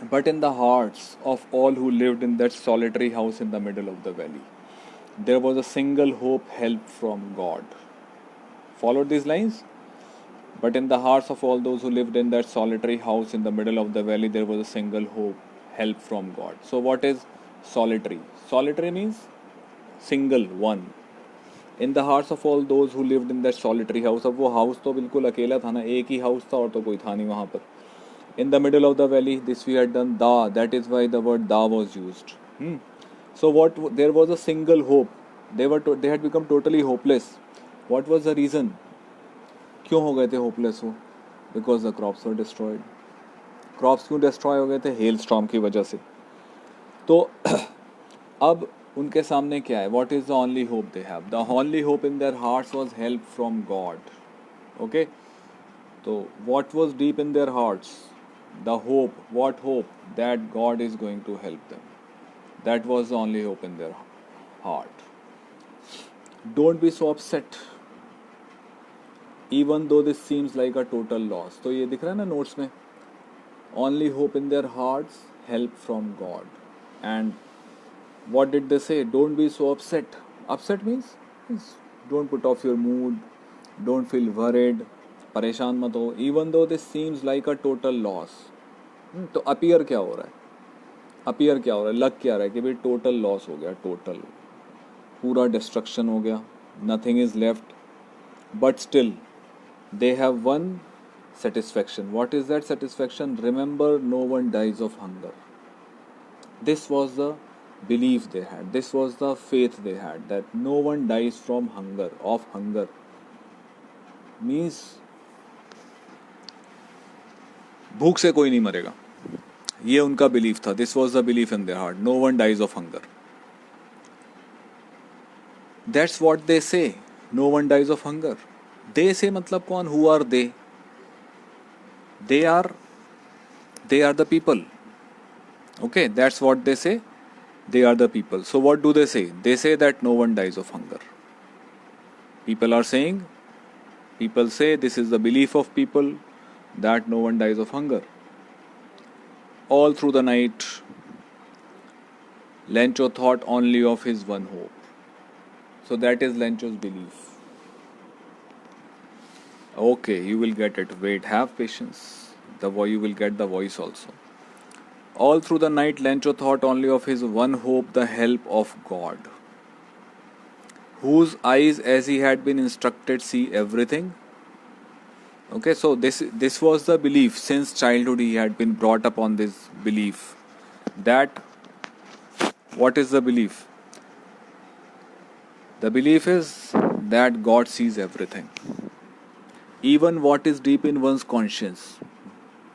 But in the hearts of all who lived in that solitary house in the middle of the valley, there was a single hope, help from God. Followed these lines? But in the hearts of all those who lived in that solitary house in the middle of the valley, there was a single hope, help from God. So, what is solitary? Solitary means single, one. In the hearts of all those who lived in that solitary house. अब वो house तो बिल्कुल अकेला था ना, एक ही house था और तो कोई था नहीं वहाँ पर. In the middle of the valley this we had done the, that is why the word the was used. So what there was a single hope. They had become totally hopeless. What was the reason? क्यों हो गए थे hopeless वो? Because the crops were destroyed. Crops क्यों destroy हो गए थे? Hello storm की वजह से. तो अब उनके सामने क्या है? What is the only hope they have? The only hope in their hearts was help from God. Okay, तो what was deep in their hearts? The hope. What hope? That God is going to help them. That was the only hope in their heart. Don't be so upset even though this seems like a total loss. तो ये दिख रहा है ना notes में, only hope in their hearts, help from God. And what did they say? Don't be so upset. Upset means don't put off your mood, don't feel worried, परेशान मत हो. Even though this seems like a total loss. तो appear क्या हो रहा है? Appear क्या हो रहा है? लग क्या रहा है कि भाई टोटल लॉस हो गया, टोटल पूरा डिस्ट्रक्शन हो गया, nothing is left. But still they have one satisfaction. What is that satisfaction? Remember, no one dies of hunger. This was the belief they had. This was the faith they had, that no one dies from hunger, of hunger. Means भूख से कोई नहीं मरेगा. ये उनका belief था. This was the belief in their heart. No one dies of hunger. That's what they say. No one dies of hunger. They say मतलब कौन? Who are they? They are the people. Okay, that's what they say. They are the people. So what do they say? They say that no one dies of hunger. People say this is the belief of people that no one dies of hunger. All through the night, Lencho thought only of his one hope. So that is Lencho's belief. Okay, you will get it. Wait, have patience. You will get the voice also. All through the night, Lencho thought only of his one hope, the help of God, whose eyes, as he had been instructed, see everything. Okay, so this was the belief. Since childhood he had been brought up on this belief. That, what is the belief? The belief is that God sees everything, even what is deep in one's conscience.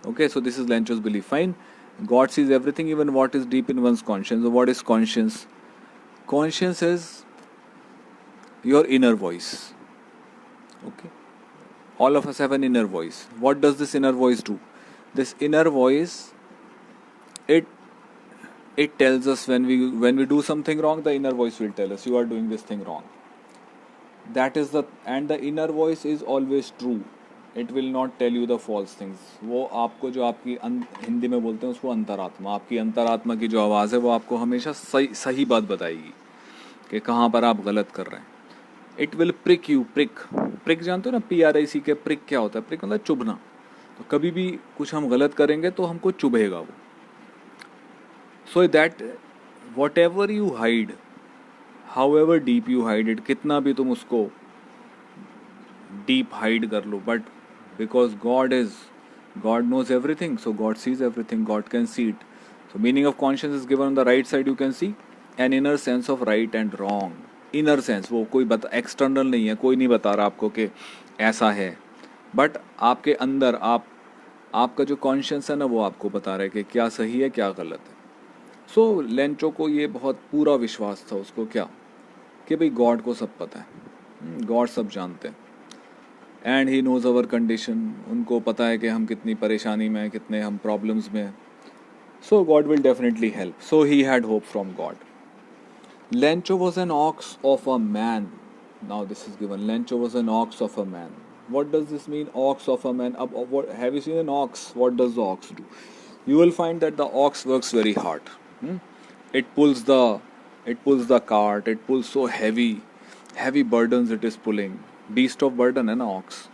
Okay, so this is Lencho's belief. Fine, God sees everything, even what is deep in one's conscience. So what is conscience? Conscience is your inner voice. Okay, all of us have an inner voice. What does this inner voice do? This inner voice, it tells us when we do something wrong. The inner voice will tell us you are doing this thing wrong. And the inner voice is always true. It will not tell you the false things. वो आपको जो आपकी हिंदी में बोलते हैं उसको अंतरात्मा, आपकी अंतरात्मा की जो आवाज़ है वो आपको हमेशा सही बात बताएगी कि कहाँ पर आप गलत कर रहे हैं. It will prick you. Prick जानते हो ना, PRIC के. प्रिक क्या होता है? प्रिक मतलब चुभना. तो कभी भी कुछ हम गलत करेंगे तो हमको चुभेगा वो. So that whatever you hide, however deep you hide it, कितना भी तुम उसको डीप हाइड कर लो, but because God knows everything, so God sees everything, God can see it. So meaning of conscience is given on the right side. You can see an inner sense of right and wrong. Inner sense, वो कोई external नहीं है, कोई नहीं बता रहा आपको कि ऐसा है, बट आपके अंदर आपका जो कॉन्शियस है ना वो आपको बता रहा है कि क्या सही है क्या गलत है. सो लेंचो को ये बहुत पूरा विश्वास था उसको, क्या कि भाई गॉड को सब पता है, गॉड सब जानते हैं. And he knows our condition. उनको पता है कि हम कितनी परेशानी में हैं, कितने हम प्रॉब्लम्स में हैं. So God will definitely help. So he had hope from God. Lencho was an ox of a man. Now this is given. Lencho was an ox of a man. What does this mean? Ox of a man. Have you seen an ox? What does the ox do? you will find that the ox works very hard. Hmm? It pulls the cart. It pulls so heavy burdens it is pulling. Beast of burden है ना ox.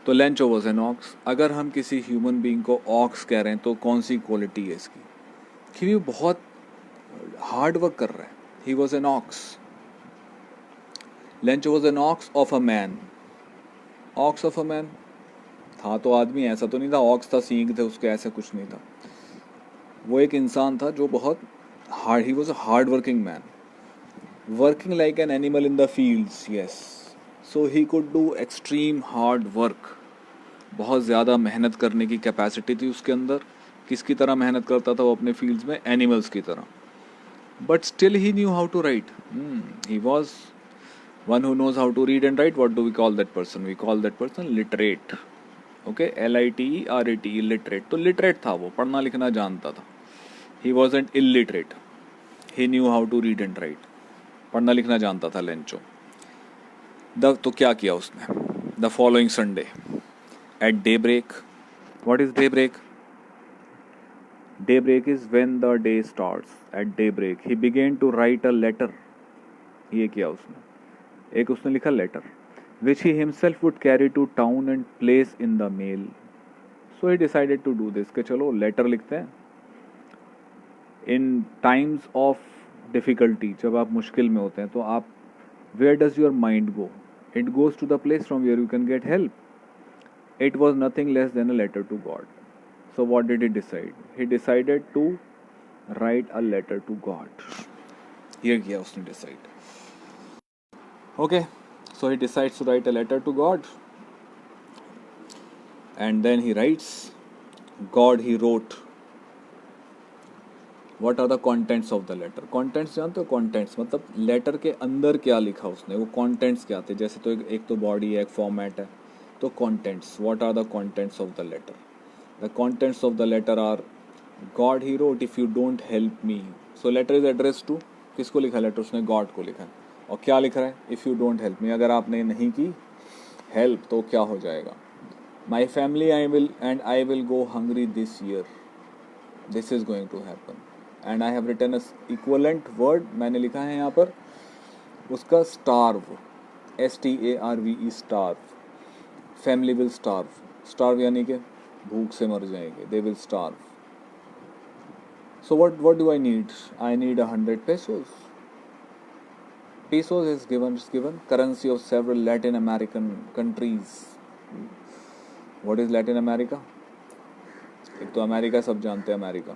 तो Lencho was an ox. अगर हम किसी human being को aux कह रहे हैं तो कौन सी क्वालिटी है इसकी कि वो बहुत हार्ड वर्क कर रहा है. He was an ox. Lencho was an ox of a man. Ox of a man था तो आदमी, ऐसा तो नहीं था ऑक्स था सींग थे उसके, ऐसा कुछ नहीं था. वो एक इंसान था जो बहुत hard, he was a hard working man, working like an animal in the fields. Yes, so he could do extreme hard work. बहुत ज़्यादा मेहनत करने की कैपेसिटी थी उसके अंदर. किसकी तरह मेहनत करता था वो अपने फील्ड्स में? एनिमल्स की तरह. But still he knew how to write. He was one who knows how to read and write. What do we call that person? We call that person literate. Okay, LITERATE, literate. तो literate था वो, पढ़ना लिखना जानता था. He wasn't illiterate. He knew how to read and write. पढ़ना लिखना जानता था लेंचो. तो क्या किया उसने? The following Sunday at daybreak. What is daybreak? Daybreak is when the day starts. At daybreak he began to write a letter. ये किया उसने, एक उसने लिखा letter which he himself would carry to town and place in the mail. So he decided to do this कि चलो letter लिखते हैं. In times of difficulty, जब आप मुश्किल में होते हैं तो आप, where does your mind go? It goes to the place from where you can get help. It was nothing less than a letter to God. So what did he decide? He decided to write a letter to God. Here किया उसने decide. Okay, so he decides to write a letter to God. And then he writes, God he wrote. What are the contents of the letter? Contents जानते हो? Contents मतलब letter के अंदर क्या लिखा उसने, वो contents क्या थे. जैसे तो एक तो body है, एक format है. तो contents, what are the contents of the letter? The contents of the letter are, God he wrote, if you don't help me. So letter is addressed to, किसको लिखा letter उसने? God को लिखा है. और क्या लिख रहा है? If you don't help me, अगर आपने नहीं की help तो क्या हो जाएगा? My family I will go hungry this year. This is going to happen. And I have written a equivalent word, मैंने लिखा है यहाँ पर उसका starve, STARVE, starve. Family will starve. Starve यानी कि भूख से मर जाएंगे. They will starve. So what do I need? I need 100 pesos. Pesos is given currency of several Latin American countries. What is Latin America? एक तो America सब जानते हैं अमेरिका.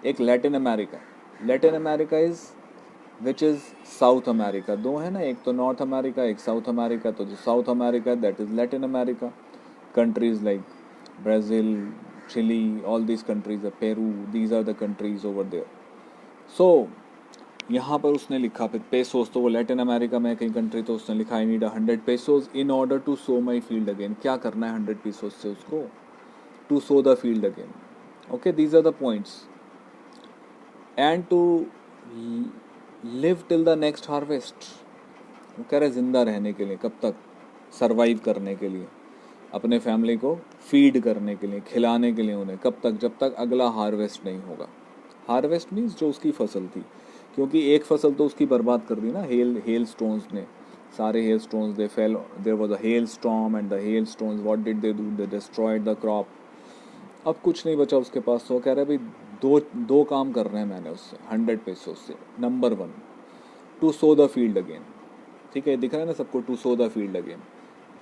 एक Latin America. Latin America is which is South America. दो है ना, एक तो नॉर्थ अमेरिका, एक साउथ अमेरिका. तो जो South America that is Latin America. Countries like Brazil, Chile, all these countries, Peru, these are the countries over there. So यहाँ पर उसने लिखा फिर पेसोस, तो वो लैटिन अमेरिका में कई कंट्री. तो उसने लिखा I need 100 pesos in order to sow my field again. क्या करना है 100 पेसोस से उसको? To sow the field again. Okay, these are the points. And to live till the next harvest. वो कह रहे जिंदा रहने के लिए, कब तक? सरवाइव करने के लिए, अपने फैमिली को फीड करने के लिए, खिलाने के लिए उन्हें. कब तक? जब तक अगला हार्वेस्ट नहीं होगा. हार्वेस्ट मीन्स जो उसकी फसल थी, क्योंकि एक फसल तो उसकी बर्बाद कर दी ना हेल स्टोन्स ने. सारे hailstones they fell. There was a hailstorm and the hailstones what did they do? They destroyed the crop. अब कुछ नहीं बचा उसके पास. तो कह रहे भाई दो काम कर रहे हैं मैंने उससे 100 पेसों से. Number 1, to sow the field again. ठीक है, दिख रहा है ना सबको, to sow the field again.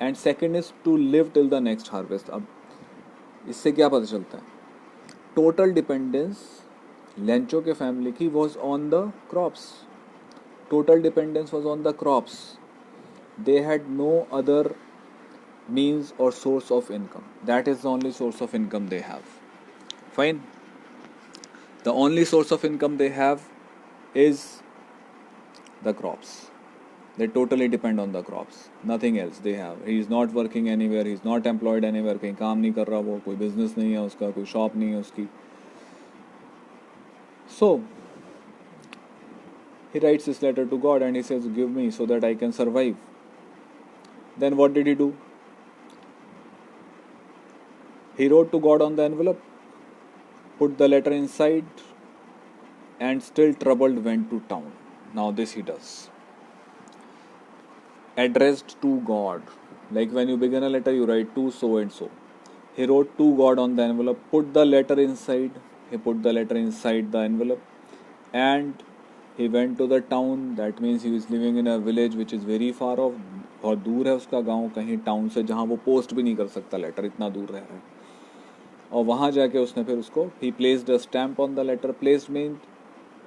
And second is to live till the next harvest. अब इससे क्या पता चलता है? टोटल डिपेंडेंस लेंचो के फैमिली की was on the crops. Total dependence was on the crops. They had no other means or source of income. That is the only source of income they have. Fine. The only source of income they have is the crops. They totally depend on the crops. Nothing else they have. He is not working anywhere. He is not employed anywhere. कहीं काम नहीं कर रहा वो, कोई business नहीं है उसका, कोई shop नहीं है उसकी. So he writes this letter to God and he says, give me so that I can survive. Then what did he do? He wrote to God on the envelope. put the letter inside, and still troubled went to town. Now this he does. Addressed to God. Like when you begin a letter, you write to so and so. He wrote to God on the envelope, put the letter inside. He put the letter inside the envelope, and he went to the town. That means he was living in a village which is very far off. बहुत दूर है उसका गांव, कहीं town से, जहाँ वो post भी नहीं कर सकता, लेटर इतना दूर रह रहा है. और वहाँ जाके उसने फिर उसको he placed a stamp on the letter.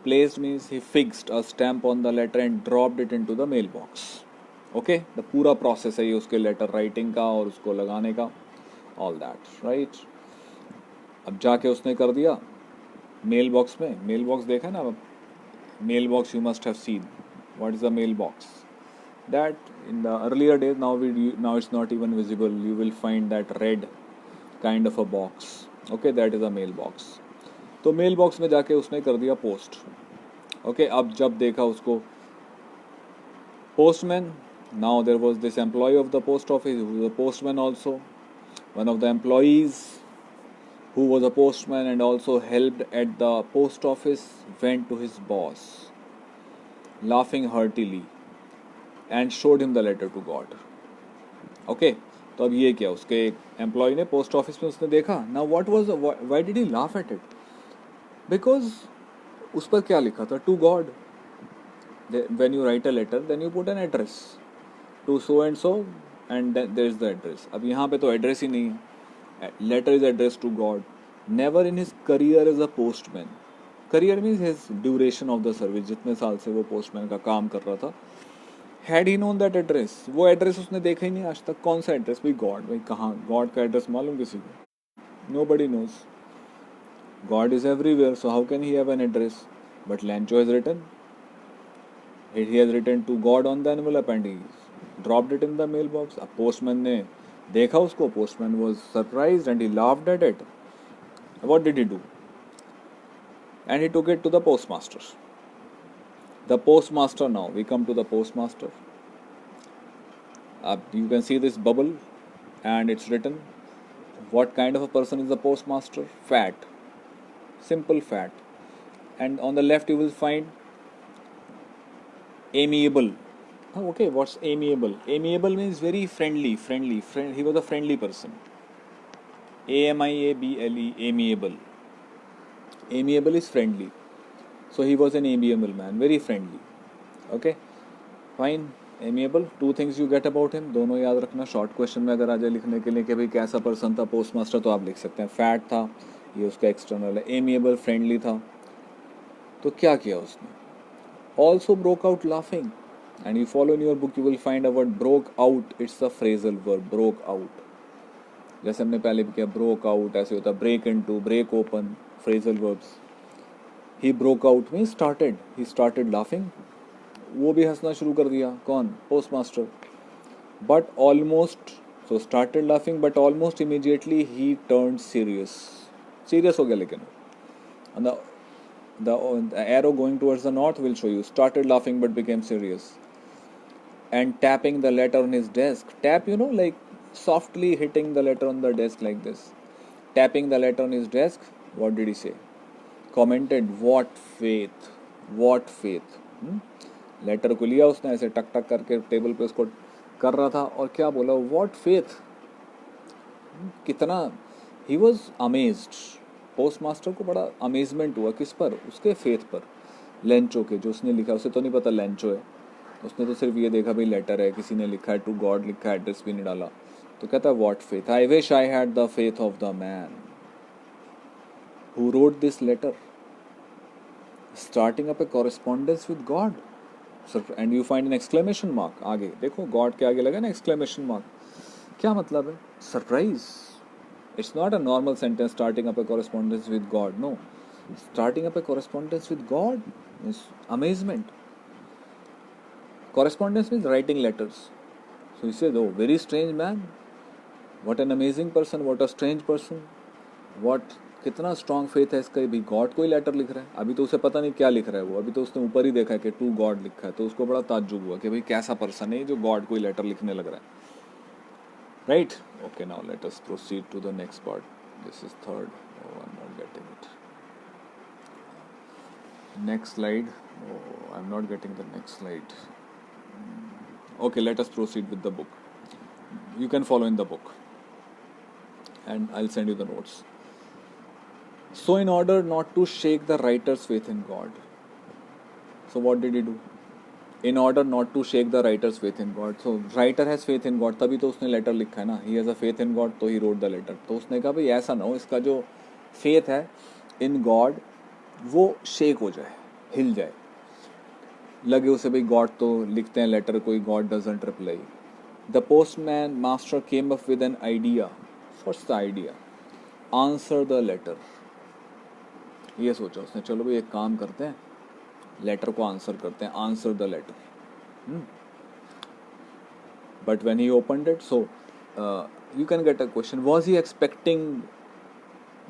Placed means he fixed a stamp on the letter and dropped it into the mailbox. Okay, the पूरा process है ये उसके लेटर राइटिंग का और उसको लगाने का, all that, right? अब जाके उसने कर दिया मेल बॉक्स में. मेल बॉक्स देखा ना, mailbox you must have seen. What is a mailbox? That in the earlier days, now it's not even visible. You will find that red kind of a box. Okay, that is a mailbox. तो mail box में जाके उसने कर दिया post. Okay, अब जब देखा उसको postman, now there was this employee of the post office who was a postman also. One of the employees who was a postman and also helped at the post office went to his boss laughing heartily and showed him the letter to God. Okay, तो अब ये क्या, उसके employ ने post office में उसने देखा. Now why did he laugh at it? Because उस पर क्या लिखा था? To God. When you write a letter then you put an address to so and there is the address. अब यहाँ पे तो एड्रेस ही नहीं है. Letter is address to God. Never in his career as a postman. Career means his duration of the service, जितने साल से वो पोस्टमैन का काम कर रहा था, had he known that address. वो एड्रेस उसने देखा ही नहीं आज तक. कौन सा एड्रेस? भाई गॉड. भाई कहाँ? गॉड का एड्रेस मालूम किसी को? Nobody knows. God is everywhere, so how can he have an address? But Lancho has written. He has written to God on the envelope and he dropped it in the mailbox. A postman ने देखा उसको. Postman was surprised and he laughed at it. What did he do? And he took it to the postmaster. The postmaster, now we come to the postmaster. You can see this bubble and it's written. What kind of a person is the postmaster? Fat. Simple fat. And on the left you will find amiable. Okay, what's amiable? Amiable means very friendly. He was a friendly person. AMIABLE, amiable. Amiable is friendly. So he was an amiable man, very friendly. Okay, fine. Amiable. Two things you get about him. दोनों याद रखना. Short question में अगर आ जाए लिखने के लिए कि भाई कैसा पर्सन था पोस्टमास्टर, तो आप लिख सकते हैं फैट था, ये उसका एक्सटर्नल है. एमिएबल, फ्रेंडली था. तो क्या किया उसने? Also broke out laughing. And you follow in your book, you will find a word broke out. It's a phrasal word, broke out. जैसे हमने पहले भी किया, ब्रोक आउट ऐसे होता है, break into, break open, phrasal verbs. He broke out mean started. He started laughing. वो भी हंसना शुरू कर दिया. कौन? Postmaster. But almost, so started laughing but almost immediately he turned serious. Serious हो गया. लेकिन the arrow going towards the north will show you started laughing but became serious and tapping the letter on his desk. Tap, like softly hitting the letter on the desk like this. Tapping the letter on his desk. What did he say? Commented, what faith, what faith. Letter को लिया उसने, ऐसे टक टक करके table पे उसको कर रहा था, और क्या बोला? What faith. कितना ही वॉज अमेज्ड. पोस्टमास्टर को बड़ा अमेजमेंट हुआ. किस पर? उसके फेथ पर. लेंचो के, जो उसने लिखा. उसे तो नहीं पता लेंचो है. उसने तो सिर्फ ये देखा भाई लेटर है, किसी ने लिखा है, टू गॉड लिखा है, एड्रेस भी नहीं डाला. तो कहता है what faith. I wish I had the faith of the man who wrote this letter, starting up a correspondence with God. And you find an exclamation mark. आगे देखो, गॉड के आगे लगा ना एक्सक्लेमेशन मार्क. क्या मतलब है? Surprise. It's not a normal sentence, starting up a correspondence with God. No. Starting up a correspondence with God is amazement. Correspondence means writing letters. So he says, oh, very strange man. What an amazing person. What a strange person. What, कितना strong faith है इसका. भी God कोई letter लिख रहा है. अभी तो उसे पता नहीं क्या लिख रहा है वो. अभी तो उसने ऊपर ही देखा है कि टू गॉड लिखा है. तो उसको बड़ा ताज्जुब हुआ कि भाई कैसा पर्सन है जो गॉड कोई लेटर लिखने लग रहा है. Right? Okay, now let us proceed to the next part. This is third. Oh, I'm not getting it. Next slide. Oh, I'm not getting the next slide. Okay, let us proceed with the book. You can follow in the book, and I'll send you the notes. So, in order not to shake the writer's faith in God, so what did he do? In order not to shake the writer's faith in God. So, writer has faith in God, तभी तो उसने letter लिखा है ना. He has a faith in God, तो he wrote the letter. तो उसने कहा भाई ऐसा ना हो, इसका जो faith है in God वो शेक हो जाए, हिल जाए. लगे उसे भाई गॉड तो लिखते हैं लेटर, कोई God doesn't reply. The postman master came up with an idea. What's the idea? Answer the letter. ये सोचा उसने, चलो भाई एक काम करते हैं, लेटर को आंसर करते हैं. Answer the letter. But when he opened it, so you can get a question, was he expecting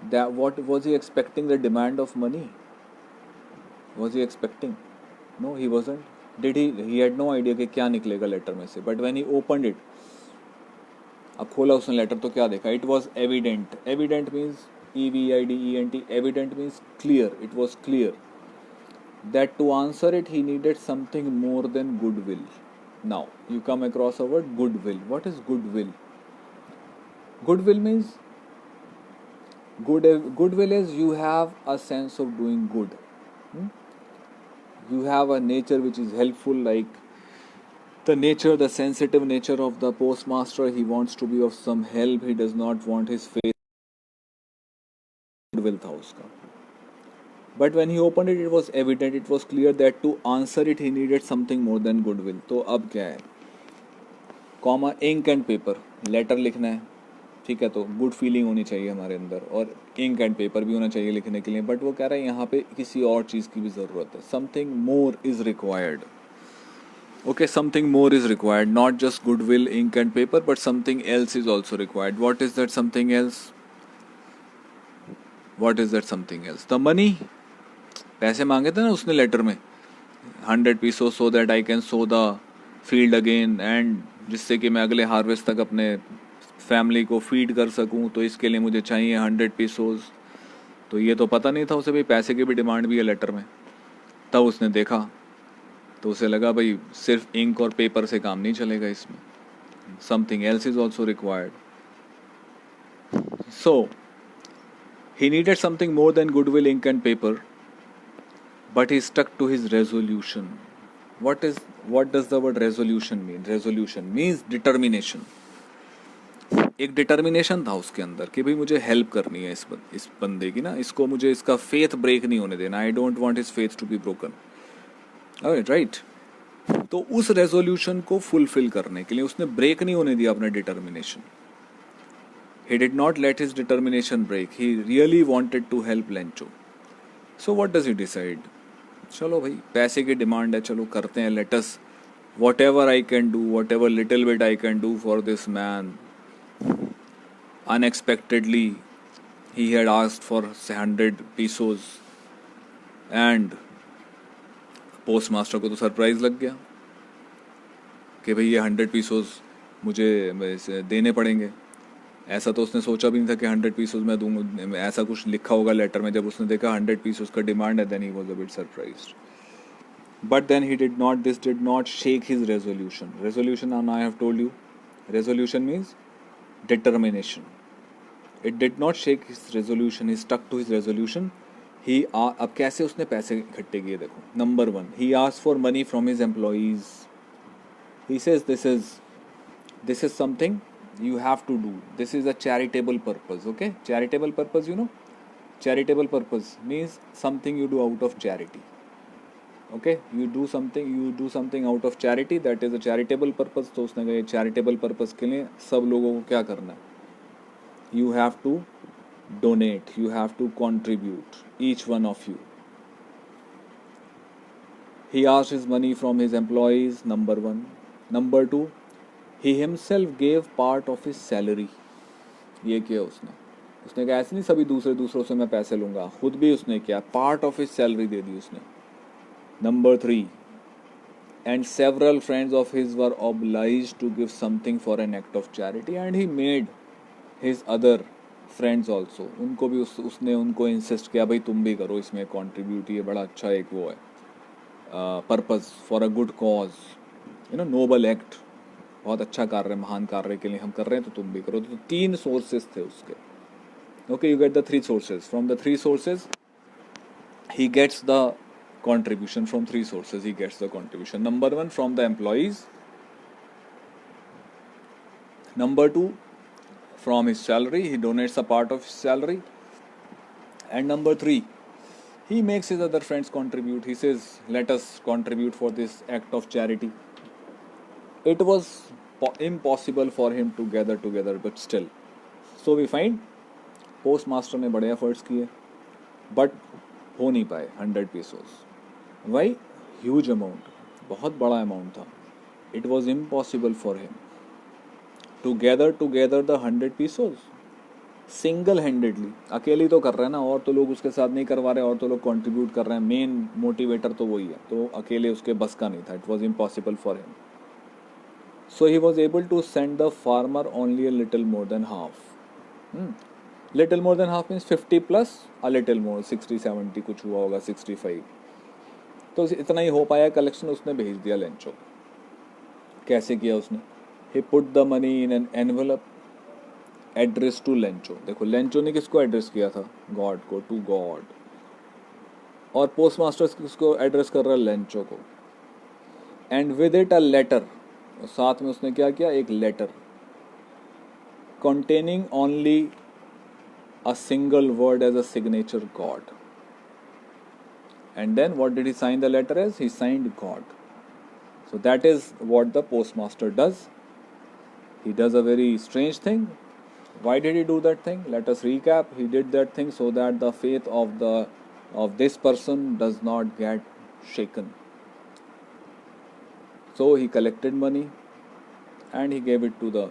that, what was he expecting the demand of money? Was he expecting? No, he wasn't. Did he? He had no idea कि क्या निकलेगा letter में से. But when he opened it, अब खोला उसने letter तो क्या देखा? It was evident. Evident means EVIDENT. Evident means clear. It was clear that to answer it he needed something more than goodwill. Now you come across a word goodwill. What is goodwill? Goodwill means goodwill is you have a sense of doing good. You have a nature which is helpful, like the nature, the sensitive nature of the postmaster. He wants to be of some help. He does not want his face. Goodwill था उसका. But when he opened it, it was evident, it was clear that to answer it he needed something more than goodwill. तो अब क्या है? Comma ink and paper. Letter लिखना है, ठीक है, तो गुड फीलिंग होनी चाहिए हमारे अंदर, और इंक एंड पेपर भी होना चाहिए लिखने के लिए. बट वो कह रहा है यहाँ पे किसी और चीज़ की भी ज़रूरत है. Something more is required. Okay, something more is required. Not just goodwill, ink and paper, but something else is also required. What is that something else? What is that something else? The money. पैसे मांगे थे ना उसने letter में, 100 pesos, so that I can sow the field again, and जिससे कि मैं अगले हार्वेस्ट तक अपने फैमिली को फीड कर सकूं, तो इसके लिए मुझे चाहिए 100 pesos. तो ये तो पता नहीं था उसे भाई पैसे की भी डिमांड भी है लेटर में. तब उसने देखा तो उसे लगा भाई सिर्फ इंक और पेपर से काम नहीं चलेगा इसमें, something else is also required. So he needed something more than goodwill, ink and paper, but he stuck to his resolution. what does the word resolution mean? Resolution means determination. एक determination था उसके अंदर कि भाई मुझे help करनी है इस बंदे की ना, इसको मुझे इसका फेथ ब्रेक नहीं होने देना. I don't want his faith to be broken. Right. तो उस रेजोल्यूशन को फुलफिल करने के लिए उसने ब्रेक नहीं होने दिया अपना determination. He did not let his determination break. He really wanted to help Lencho. So what does he decide? चलो भाई पैसे की डिमांड है, चलो करते हैं. Let us whatever I can do, whatever little bit I can do for this man. Unexpectedly he had asked for 100 pesos and postmaster को तो सरप्राइज लग गया कि भाई ये 100 pesos मुझे देने पड़ेंगे. ऐसा तो उसने सोचा भी नहीं था कि 100 pesos मैं दूंगा, ऐसा कुछ लिखा होगा लेटर में. जब उसने देखा 100 pesos का डिमांड है, then he was a bit surprised. But then this did not shake his resolution. Resolution, now I have told you, resolution means determination. It did not shake his resolution. He stuck to his resolution. अब कैसे उसने पैसे इकट्ठे किए देखो. Number 1, he asked for money from his employees. He says this is something you have to do. This is a charitable purpose. Okay, charitable purpose, you know, charitable purpose means something you do out of charity. Okay, you do something out of charity, that is a charitable purpose. तो उसने कहा charitable purpose के लिए सब लोगों को क्या करना है? You have to donate, you have to contribute, each one of you. He asked his money from his employees, number 1. Number 2, he himself gave part of his salary. ये किया उसने कहा ऐसे नहीं सभी दूसरों से मैं पैसे लूँगा, खुद भी उसने किया, पार्ट ऑफ हिज सैलरी दे दी उसने. Number 3, and several friends of his were obliged to give something for an act of charity, and he made his other friends also, उनको भी उसने उनको इंसिस्ट किया भाई तुम भी करो इसमें कंट्रीब्यूट, ये बड़ा अच्छा एक वो है purpose for a good cause, noble act, बहुत अच्छा कार्य, महान कार्य के लिए हम कर रहे हैं तो तुम भी करो। तो 3 सोर्सेज थे उसके। Okay, you get the 3 sources, from the 3 sources he gets the contribution, from 3 sources he gets the contribution. Number 1 from the employees, number 2 from his salary, he donates a part of his salary, and number 3 he makes his other friends contribute. He says let us contribute for this act of charity. It was impossible for him to gather together, but still, so we find postmaster ने बड़े efforts किए but हो नहीं पाए 100 pesos. Y? Huge amount, बहुत बड़ा amount था. It was impossible for him to gather the 100 pesos single handedly. अकेले तो कर रहे हैं ना, और तो लोग उसके साथ नहीं करवा रहे, और तो लोग कंट्रीब्यूट कर रहे हैं. मेन मोटिवेटर तो वही है, तो अकेले उसके बस का नहीं था. It was impossible for him. So he was able to send the farmer only a little more than half. Little more than half means 50 plus a little more, 60-70 कुछ हुआ होगा, 65. तो इतना ही हो पाया कलेक्शन. उसने भेज दिया लेंचो. कैसे किया उसने? He put the money in an envelope addressed to Lencho. देखो लेंचो ने किसको एड्रेस किया था? गॉड को, टू गॉड. और पोस्ट मास्टर किसको एड्रेस कर रहा है? लेंचो को. And with it a letter, साथ में उसने क्या किया? एक letter containing only a single word as a signature, God. And then what did he sign the letter as? He signed God. So that is what the postmaster does. He does a very strange thing. Why did he do that thing? Let us recap. He did that thing so that the faith of this person does not get shaken. So he collected money and he gave it to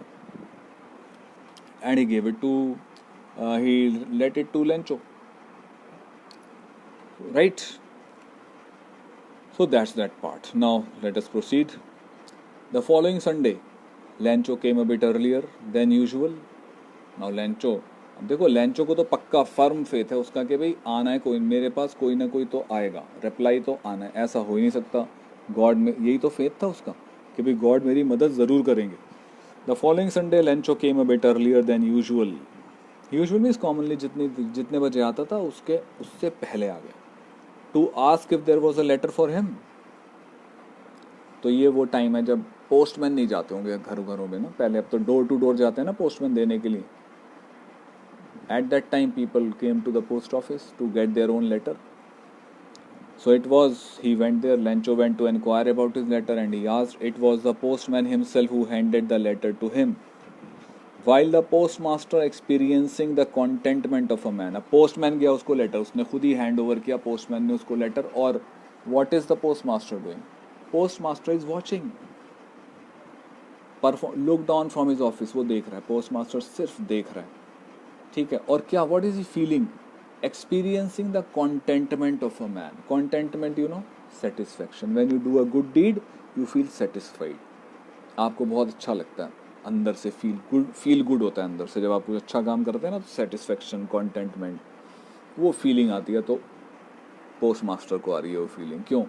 he let it to Lencho, right? So that's that part. Now let us proceed. The following Sunday Lencho came a bit earlier than usual. Now Lencho, अब देखो Lencho को तो पक्का firm faith है उसका कि भाई आना है, कोई मेरे पास कोई ना कोई तो आएगा, रिप्लाई तो आना है, ऐसा हो ही नहीं सकता. गॉड में यही तो फेथ था उसका कि भाई गॉड मेरी मदद ज़रूर करेंगे. The following Sunday, Lencho came a bit earlier than usual. Usual means commonly जितने बजे आता था उससे पहले आ गया. To ask if there was a letter for him. तो ये वो टाइम है जब पोस्टमैन नहीं जाते होंगे घरों में ना. पहले अब तो डोर टू डोर जाते हैं ना पोस्टमैन देने के लिए. At that time, people came to the post office to get their own letter. So he went there. Lencho went to inquire about his letter and he asked. It was the postman himself who handed the letter to him. While the postmaster experiencing the contentment of a man. अब postman गया उसको letter, उसने खुद ही hand over किया postman ने उसको letter. और what is the postmaster doing? Postmaster is watching. Look down from his office, वो देख रहा है. postmaster सिर्फ देख रहा है, ठीक है. और क्या? what is he feeling? Experiencing the contentment of a man. Contentment, satisfaction. When you do a good deed, you feel satisfied. आपको बहुत अच्छा लगता है अंदर से. फील गुड होता है अंदर से जब आप कुछ अच्छा काम करते हैं ना. तो सेटिस्फेक्शन, कॉन्टेंटमेंट, वो फीलिंग आती है. तो पोस्ट मास्टर को आ रही है वो फीलिंग. क्यों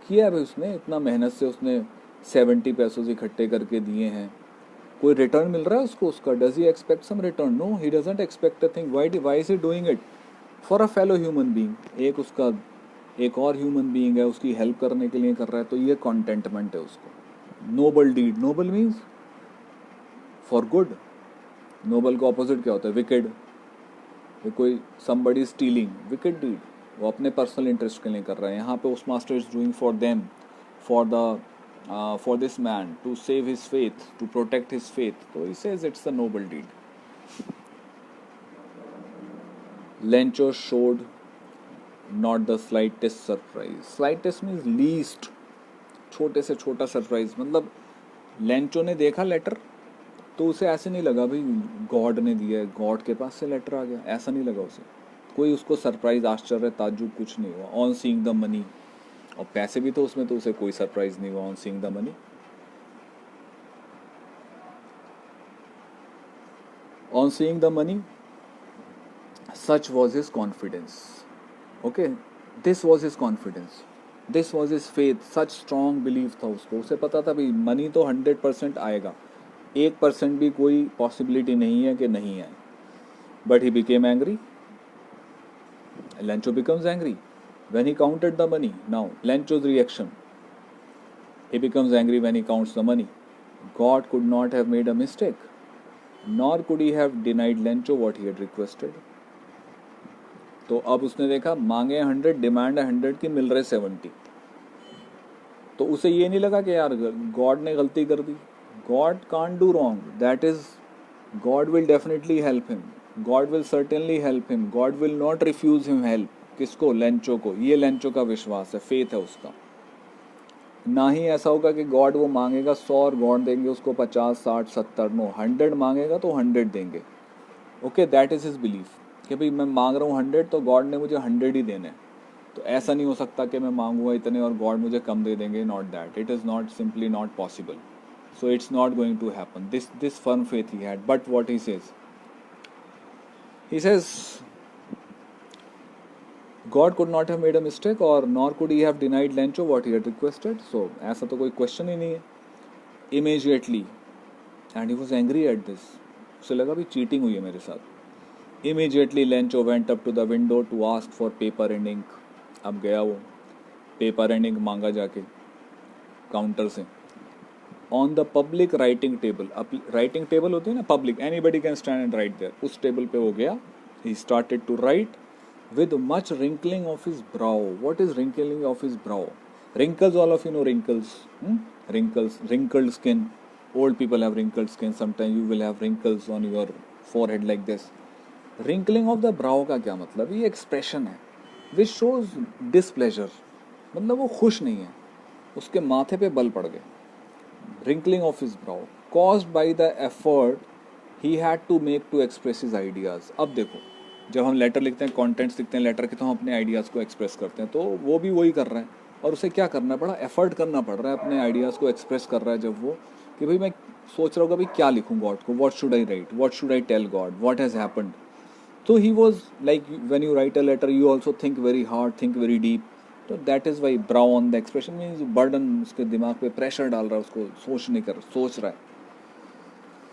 किया है भाई? उसने इतना मेहनत से उसने 70 पैसों इकट्ठे करके दिए हैं. कोई रिटर्न मिल रहा है उसको उसका? Does he expect some return? No, he doesn't expect a thing. Why is he doing it? For a fellow human being. एक और ह्यूमन बीइंग है, उसकी हेल्प करने के लिए कर रहा है. तो ये कॉन्टेंटमेंट है उसको. Noble deed. Noble means for good. Noble का ऑपोजिट क्या होता है? विकेड. कोई somebody स्टीलिंग, विकेड डीड. वो अपने पर्सनल इंटरेस्ट के लिए कर रहा है. यहाँ पे post master is doing for them, for this man, to save his faith, to protect his faith. So he says it's a noble deed. Lencho showed not the slightest surprise. Slightest means least. छोटे से छोटा surprise. मतलब Lencho ने देखा letter तो उसे ऐसे नहीं लगा भाई गॉड ने दिया है, गॉड के पास से लेटर आ गया, ऐसा नहीं लगा उसे. कोई उसको सरप्राइज, आश्चर्य, ताज्जुब कुछ नहीं हुआ. ऑन सीइंग द मनी, और पैसे भी तो उसमें, तो उसे कोई सरप्राइज नहीं हुआ on seeing the money. On seeing the money such was his confidence. Okay, this was his confidence, this was his faith, such strong belief था उसको. उसे पता था भाई मनी तो 100% आएगा, 1% भी कोई पॉसिबिलिटी नहीं है कि नहीं आए. But he became angry. Lencho becomes angry when he counted the money. Now Lencho's reaction, he becomes angry when he counts the money. God could not have made a mistake, nor could he have denied Lencho what he had requested. तो अब उसने देखा मांगे 100, demand 100 की, मिल रहे 70. तो उसे ये नहीं लगा कि यार गॉड ने गलती कर दी. God can't do wrong, that is, God will definitely help him, God will certainly help him, God will not refuse him help. किसको? लेंचो को. ये लेंचो का विश्वास है, फेथ है उसका. ना ही ऐसा होगा कि गॉड वो मांगेगा 100 और गॉड देंगे उसको 50, 60, 70. नो, 100 मांगेगा तो 100 देंगे. Okay, that is his belief कि भाई मैं मांग रहा हूँ 100 तो गॉड ने मुझे 100 ही देने. तो ऐसा नहीं हो सकता कि मैं मांगूंगा इतने और गॉड मुझे कम दे देंगे. Not that, it is not, simply not possible. So it's not going to happen. This firm faith he had. But what he says God could not have made a mistake or nor could he have denied Lencho what he had requested. So ऐसा तो कोई question ही नहीं है. Immediately, and he was angry at this. उसे लगा भी cheating हुई है मेरे साथ. Immediately Lencho went up to the window to ask for paper and ink. अब गया वो, पेपर एंड इंक मांगा जाके काउंटर से. On the public writing table, writing table होती है ना public, anybody can stand and write there, उस टेबल पे हो गया. He started to write with much wrinkling of his brow. What is wrinkling of his brow? Wrinkles, all of you know wrinkles. Wrinkles, wrinkled skin. Old people have wrinkled skin. Sometimes you will have wrinkles on your forehead like this. Wrinkling of the brow का क्या मतलब? ये expression है which shows displeasure. मतलब वो खुश नहीं है, उसके माथे पे बल पड़ गए. Wrinkling of his brow caused by the effort he had to make to express his ideas. अब देखो, जब हम लेटर लिखते हैं, कॉन्टेंट्स लिखते हैं लेटर के, तो हम अपने आइडियाज़ को एक्सप्रेस करते हैं. तो वो भी वही कर रहा है और उसे क्या करना पड़ा? एफर्ट करना पड़ रहा है, अपने आइडियाज़ को एक्सप्रेस कर रहा है. जब वो कि भाई मैं सोच रहा हूँ भाई क्या लिखूँ गॉड को, what should I write, what should I tell God, what has happened. तो he was like, when you write a letter you also think very hard, think very deep. तो that is why brow on the expression means burden, उसके दिमाग पे pressure डाल रहा है, उसको सोच रहा है.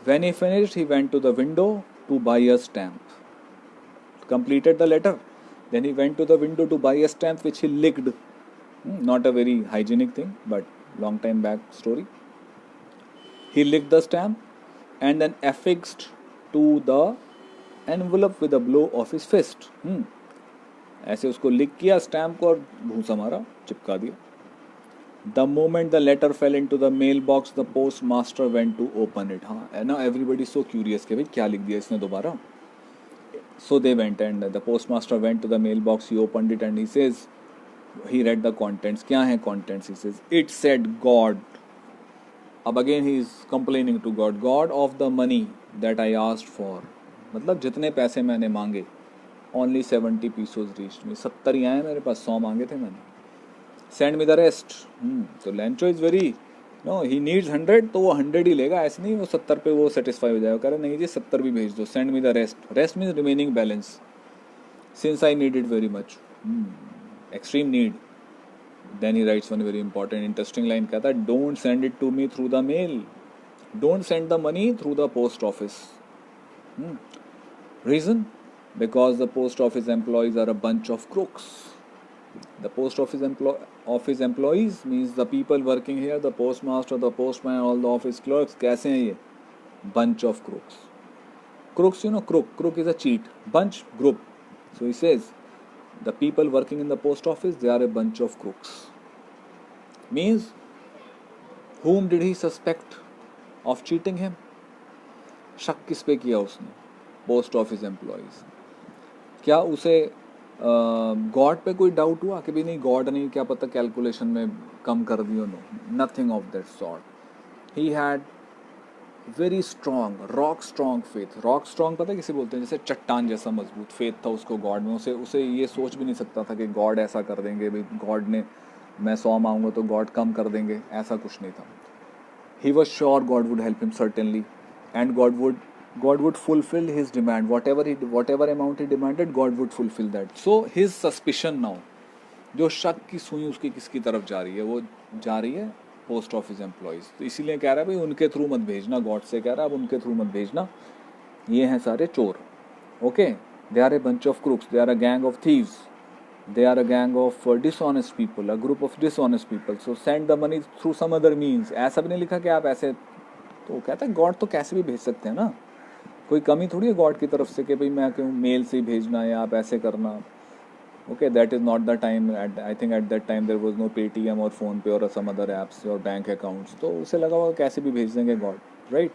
When he finished he went to the window to buy a stamp. Completed the letter, then he went to the window to buy a stamp which he licked. Not a very hygienic thing, but long time back story. He licked the stamp and then affixed to the envelope with a blow of his fist. ऐसे उसको लिख किया stamp को और भूसा मारा, चिपका दिया. The moment the letter fell into the mailbox, the postmaster went to open it. हाँ, and now everybody is so curious कि भाई क्या लिख दिया इसने दोबारा. So they went and the postmaster went to the mailbox, he opened it and he says, he read the contents. क्या है contents? He says, it said God. अब again he is complaining to God, God of the money that I asked for. मतलब जितने पैसे मैंने मांगे, only 70 pesos reached me. 70 ही आए मेरे पास, 100 मांगे थे मैंने. Send me the rest. तो Lencho is very, no, he needs 100 तो वो 100 ही लेगा. ऐसे नहीं वो 70 पे वो सेटिस्फाई हो जाएगा. कह रहे नहीं जी 70 भी भेज दो. Send me the rest. Rest means remaining balance, since I need it very much, extreme need. Then he writes one very important interesting line. कहता है don't send it to me through the mail, don't send the money through the post office. Reason? Because the post office employees are a bunch of crooks. The post office employees means the people working here, the postmaster, the postman, all the office clerks. कैसे हैं ये? Bunch of crooks. Crooks, you know, crook is a cheat. Bunch, group. So he says, the people working in the post office, they are a bunch of crooks. Means, whom did he suspect of cheating him? शक किस पे किया उसने? Post office employees. क्या उसे God पे कोई doubt हुआ कि भी नहीं गॉड नहीं, क्या पता कैलकुलेशन में कम कर दियो? No, nothing of that sort. He had very strong, rock strong faith. Rock strong पता है किसे बोलते हैं? जैसे चट्टान जैसा मजबूत फेथ था उसको गॉड में. उसे ये सोच भी नहीं सकता था कि गॉड ऐसा कर देंगे, भाई गॉड ने, मैं 100 मांगूंगा तो गॉड कम कर देंगे, ऐसा कुछ नहीं था. He was sure God would help him certainly, and God would God would fulfill his demand. Whatever amount he demanded, God would fulfill that. So his suspicion now, जो शक की सुई उसकी किसकी तरफ जा रही है, वो जा रही है पोस्ट ऑफिस एम्प्लॉयज़. तो इसीलिए कह रहा है भाई उनके थ्रू मत भेजना, गॉड से कह रहा है अब उनके थ्रू मत भेजना, ये हैं सारे चोर. Okay, they are a bunch of crooks, they are a gang of thieves, they are a gang of dishonest people, a group of dishonest people, so send the money through some other means. ऐसा भी नहीं लिखा कि आप ऐसे, तो कहता है गॉड तो कैसे भी भेज सकते हैं ना, कोई कमी थोड़ी है गॉड की तरफ से कि भाई मैं क्यों मेल से ही भेजना है, आप ऐसे करना. Okay, that is not the time. I think at that time there was no Paytm और फ़ोनपे और सम अदर ऐप्स और बैंक अकाउंट्स, तो उसे लगा हुआ कैसे भी भेज देंगे God, right.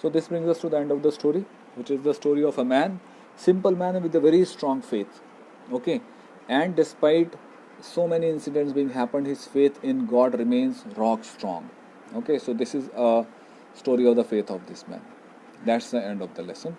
So this brings us to the end of the story, which is the story of a man, simple man with a very strong faith. Okay, and despite so many incidents being happened, his faith in God remains rock strong. Okay, so this is a story of the faith of this man. That's the end of the lesson.